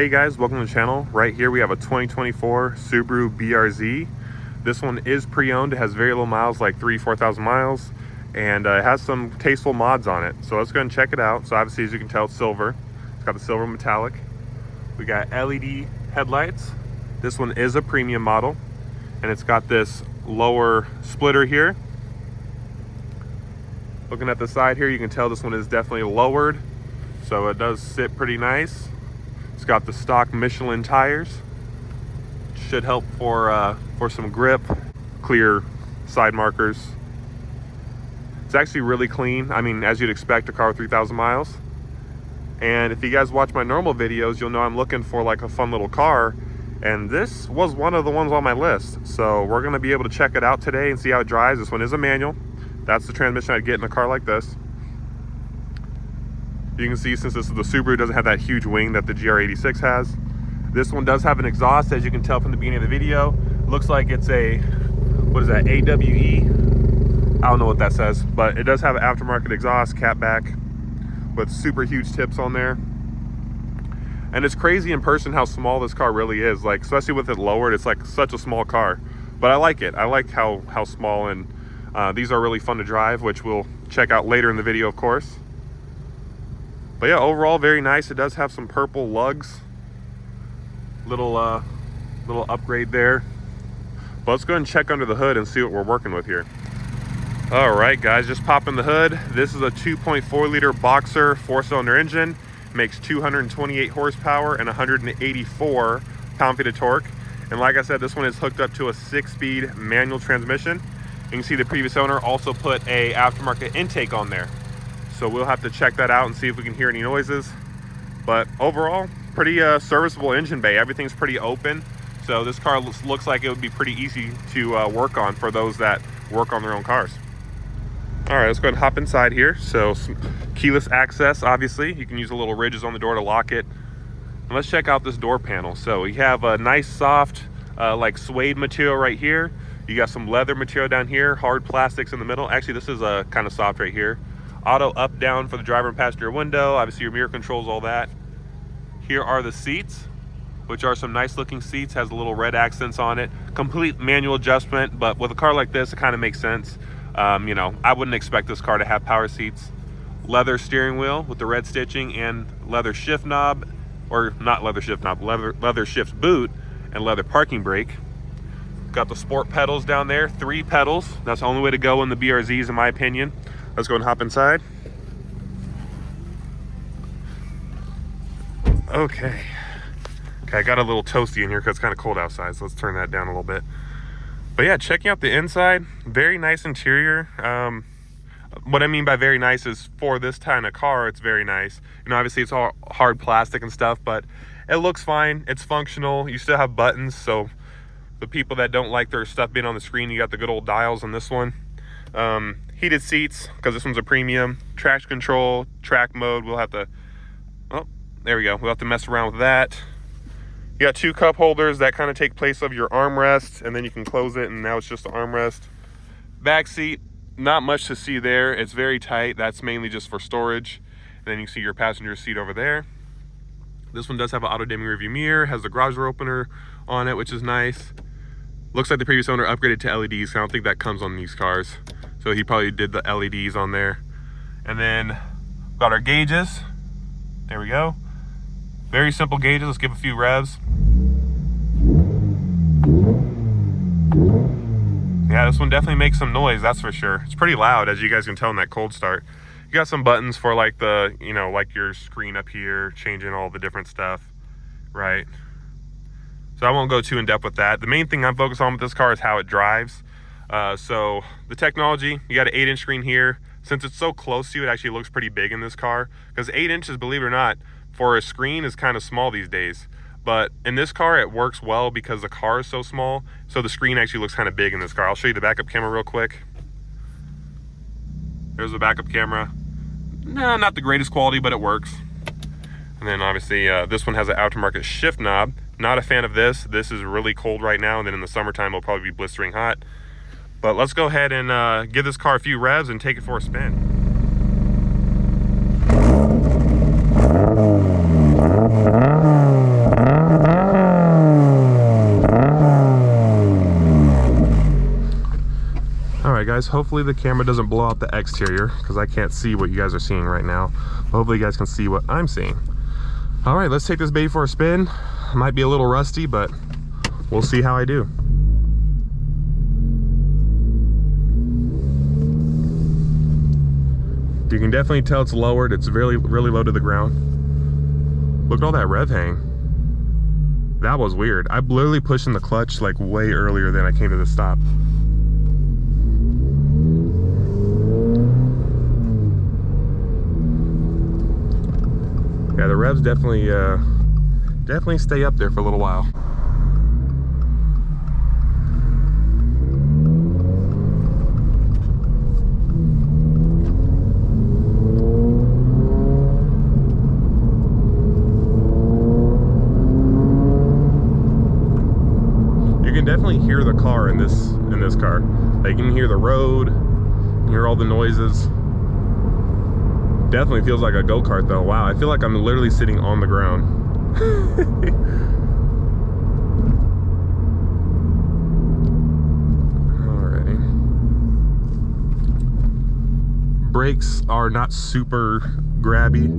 Hey guys, welcome to the channel. Right here we have a 2024 Subaru BRZ. This one is pre-owned. It has very low miles, like 4,000 miles, and it has some tasteful mods on it. So let's go and check it out. So obviously, as you can tell, it's silver. It's got the silver metallic. We got LED headlights. This one is a premium model, and it's got this lower splitter here. Looking at the side here, you can tell this one is definitely lowered, so it does sit pretty nice. It's got the stock Michelin tires. Should help for some grip, clear side markers. It's actually really clean. I mean, as you'd expect, a car with 3,000 miles. And if you guys watch my normal videos, you'll know I'm looking for like a fun little car, and this was one of the ones on my list. So we're gonna be able to check it out today and see how it drives. This one is a manual. That's the transmission I'd get in a car like this. You can see, since this is the Subaru, it doesn't have that huge wing that the GR86 has. This one does have an exhaust, as you can tell from the beginning of the video. Looks like it's a, what is that, AWE? I don't know what that says, but it does have an aftermarket exhaust, catback, with super huge tips on there. And it's crazy in person how small this car really is. Like, especially with it lowered, it's like such a small car. But I like it. I like how small, and these are really fun to drive, which we'll check out later in the video, of course. But yeah, overall very nice. It does have some purple lugs. Little upgrade there. But let's go ahead and check under the hood and see what we're working with here. All right, guys, just popping the hood. This is a 2.4 liter boxer 4-cylinder engine. Makes 228 horsepower and 184 pound-feet of torque. And like I said, this one is hooked up to a 6-speed manual transmission. You can see the previous owner also put a aftermarket intake on there. So we'll have to check that out and see if we can hear any noises. But overall, pretty serviceable engine bay. Everything's pretty open. So this car looks like it would be pretty easy to work on for those that work on their own cars. All right, let's go ahead and hop inside here. So keyless access, obviously. You can use the little ridges on the door to lock it. And let's check out this door panel. So we have a nice soft like suede material right here. You got some leather material down here, hard plastics in the middle. Actually, this is kind of soft right here. Auto up down for the driver and passenger window. Obviously your mirror controls, all that. Here are the seats, which are some nice looking seats. Has a little red accents on it. Complete manual adjustment, but with a car like this, it kind of makes sense. You know, I wouldn't expect this car to have power seats. Leather steering wheel with the red stitching, and leather shift knob, or not leather shift knob, leather shift boot, and leather parking brake. Got the sport pedals down there, 3 pedals. That's the only way to go in the BRZs, in my opinion. Let's go and hop inside. Okay, I got a little toasty in here because it's kind of cold outside, so let's turn that down a little bit. But yeah, checking out the inside, very nice interior. What I mean by very nice is, for this kind of car, it's very nice. You know, obviously it's all hard plastic and stuff, but it looks fine. It's functional. You still have buttons, so the people that don't like their stuff being on the screen, you got the good old dials on this one. Heated seats, because this one's a premium. Traction control, track mode. We'll have to, oh, there we go. We'll have to mess around with that. You got 2 cup holders that kind of take place of your armrest, and then you can close it, and now it's just the armrest. Back seat, not much to see there. It's very tight. That's mainly just for storage. And then you can see your passenger seat over there. This one does have an auto dimming rearview mirror, has the garage door opener on it, which is nice. Looks like the previous owner upgraded to LEDs. I don't think that comes on these cars. So he probably did the LEDs on there. And then got our gauges. There we go. Very simple gauges. Let's give a few revs. Yeah, this one definitely makes some noise, that's for sure. It's pretty loud, as you guys can tell in that cold start. You got some buttons for like the, you know, like your screen up here, changing all the different stuff, right? So I won't go too in depth with that. The main thing I'm focused on with this car is how it drives. So the technology, you got an 8-inch screen here. Since it's so close to you, it actually looks pretty big in this car, because 8 inches, believe it or not, for a screen is kind of small these days. But in this car, it works well because the car is so small. So the screen actually looks kind of big in this car. I'll show you the backup camera real quick. There's the backup camera. Nah, not the greatest quality, but it works. And then obviously this one has an aftermarket shift knob. Not a fan of this. This is really cold right now, and then in the summertime it'll probably be blistering hot. But let's go ahead and give this car a few revs and take it for a spin. guys, hopefully the camera doesn't blow out the exterior because I can't see what you guys are seeing right now. Hopefully you guys can see what I'm seeing. All right, let's take this baby for a spin. Might be a little rusty, but we'll see how I do. You can definitely tell it's lowered. It's really low to the ground. Look at all that rev hang. That was weird. I'm literally pushing the clutch like way earlier than I came to the stop. Yeah, the revs definitely stay up there for a little while. Definitely hear the car in this car. Like, you can hear the road, you hear all the noises. Definitely feels like a go-kart though. Wow, I feel like I'm literally sitting on the ground. Alrighty. Brakes are not super grabby.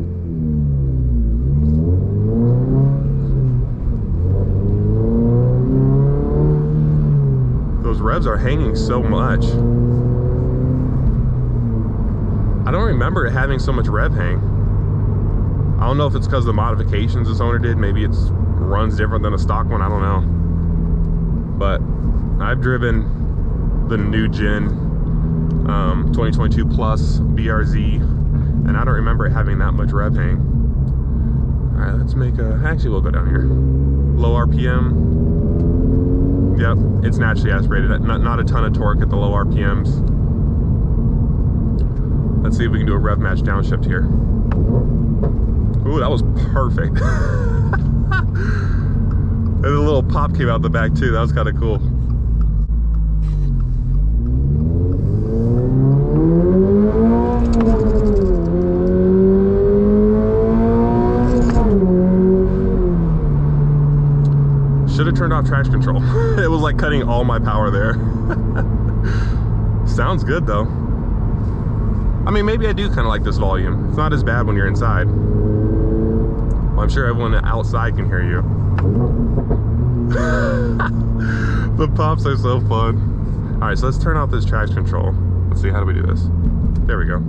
Revs are hanging so much. I don't remember it having so much rev hang. I don't know if it's because of the modifications this owner did. Maybe it runs different than a stock one. I don't know. But I've driven the new gen 2022 Plus BRZ, and I don't remember it having that much rev hang. All right, let's make a. Actually, we'll go down here. Low RPM. Yep, it's naturally aspirated. Not a ton of torque at the low RPMs. Let's see if we can do a rev match downshift here. Ooh, that was perfect. And a little pop came out the back too. That was kind of cool. Should have turned off traction control. It was like cutting all my power there. Sounds good though. I mean, maybe I do kind of like this volume. It's not as bad when you're inside. Well, I'm sure everyone outside can hear you. The pops are so fun. All right, so let's turn off this traction control. Let's see, how do we do this? There we go.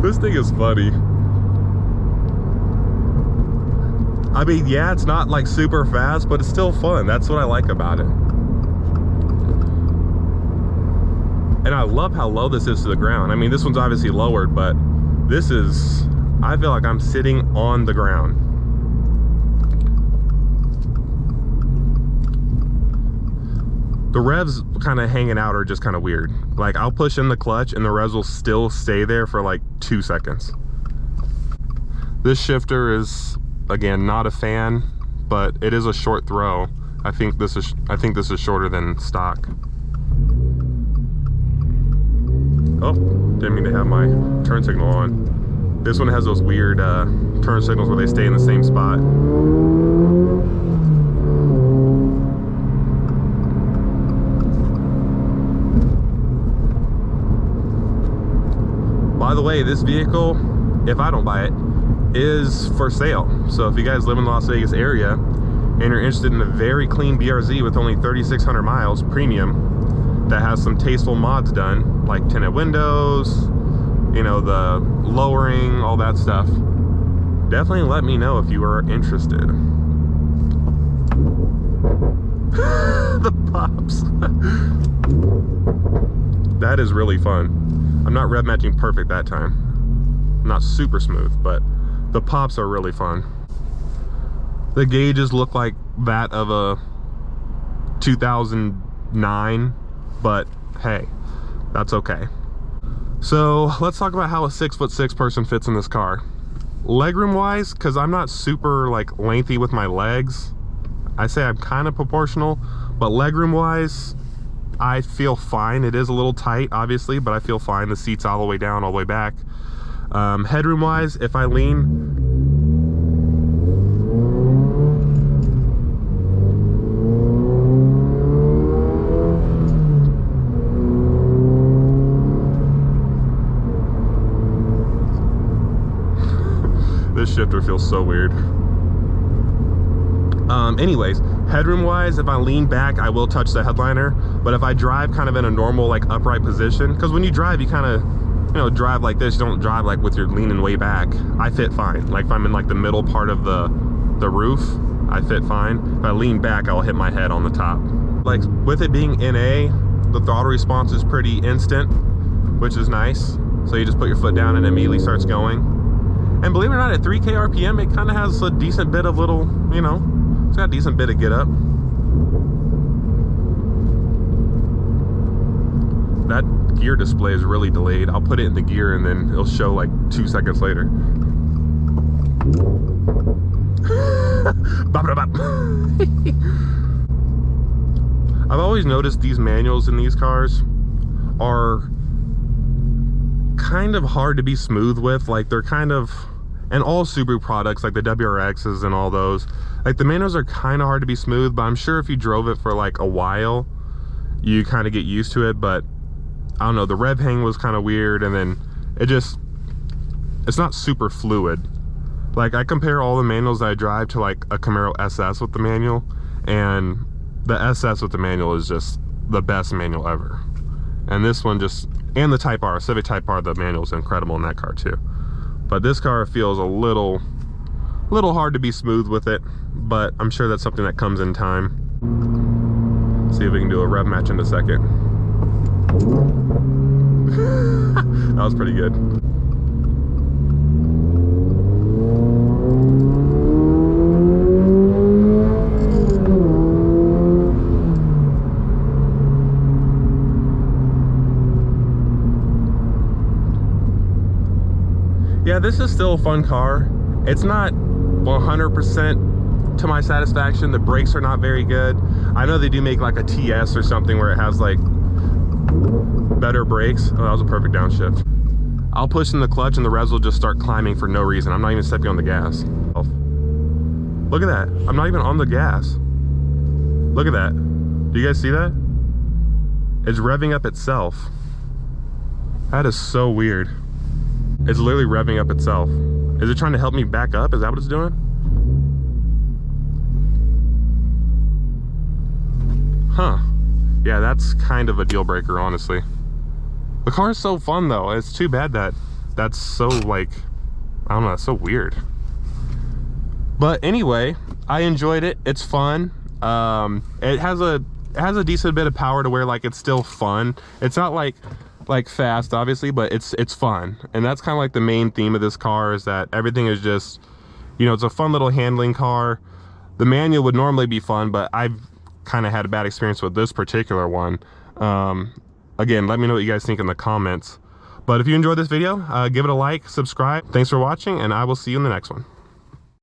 This thing is funny. I mean, yeah, it's not like super fast, but it's still fun. That's what I like about it. And I love how low this is to the ground. I mean, this one's obviously lowered, but this is, I feel like I'm sitting on the ground. The revs kind of hanging out are just kind of weird. Like, I'll push in the clutch and the revs will still stay there for like 2 seconds. This shifter is, again, not a fan, but it is a short throw. I think this is shorter than stock. Oh, didn't mean to have my turn signal on. This one has those weird turn signals where they stay in the same spot. By the way, this vehicle, if I don't buy it, is for sale. So if you guys live in the Las Vegas area and you're interested in a very clean BRZ with only 3,600 miles, premium, that has some tasteful mods done, like tinted windows, you know, the lowering, all that stuff, definitely let me know if you are interested. The pops. That is really fun. I'm not rev matching perfect that time. I'm not super smooth, but the pops are really fun. The gauges look like that of a 2009, but hey, that's okay. So let's talk about how a 6'6" person fits in this car. Legroom wise, because I'm not super like lengthy with my legs, I say I'm kind of proportional, but legroom wise, I feel fine. It is a little tight, obviously, but I feel fine. The seat's all the way down, all the way back. Headroom wise, if I lean, this shifter feels so weird. Anyways, headroom wise, if I lean back, I will touch the headliner, but if I drive kind of in a normal like upright position, because when you drive, you kind of, you know, drive like this, you don't drive like with your leaning way back. I fit fine. Like if I'm in like the middle part of the roof, I fit fine. If I lean back, I'll hit my head on the top. Like with it being NA, the throttle response is pretty instant, which is nice. So you just put your foot down and it immediately starts going. And believe it or not, at 3K RPM, it kind of has a decent bit of little, you know, it's got a decent bit of get up. That gear display is really delayed. I'll put it in the gear and then it'll show like 2 seconds later. I've always noticed these manuals in these cars are kind of hard to be smooth with. Like they're kind of, and all Subaru products like the WRXs and all those, like the manuals are kind of hard to be smooth, but I'm sure if you drove it for like a while, you kind of get used to it. But I don't know, the rev hang was kind of weird, and then it's not super fluid. Like I compare all the manuals that I drive to like a Camaro SS with the manual, and the SS with the manual is just the best manual ever. And this one just, and the Type R, Civic Type R, the manual is incredible in that car too. But this car feels a little hard to be smooth with it, but I'm sure that's something that comes in time. See if we can do a rev match in a second. That was pretty good. Yeah, this is still a fun car. It's not 100% to my satisfaction. The brakes are not very good. I know they do make like a TS or something where it has like better brakes. Oh, that was a perfect downshift. I'll push in the clutch and the revs will just start climbing for no reason. I'm not even stepping on the gas. Oh. Look at that. I'm not even on the gas. Look at that. Do you guys see that? It's revving up itself. That is so weird. It's literally revving up itself. Is it trying to help me back up? Is that what it's doing? Huh. Yeah, that's kind of a deal breaker, honestly. The car is so fun though. It's too bad that that's so like, I don't know, that's so weird. But anyway, I enjoyed it. It's fun. It has a decent bit of power to where like it's still fun. It's not like fast obviously, but it's fun. And that's kind of like the main theme of this car, is that everything is just, you know, it's a fun little handling car. The manual would normally be fun, but I've kind of had a bad experience with this particular one. Again, let me know what you guys think in the comments. But if you enjoyed this video, give it a like, subscribe. Thanks for watching, and I will see you in the next one.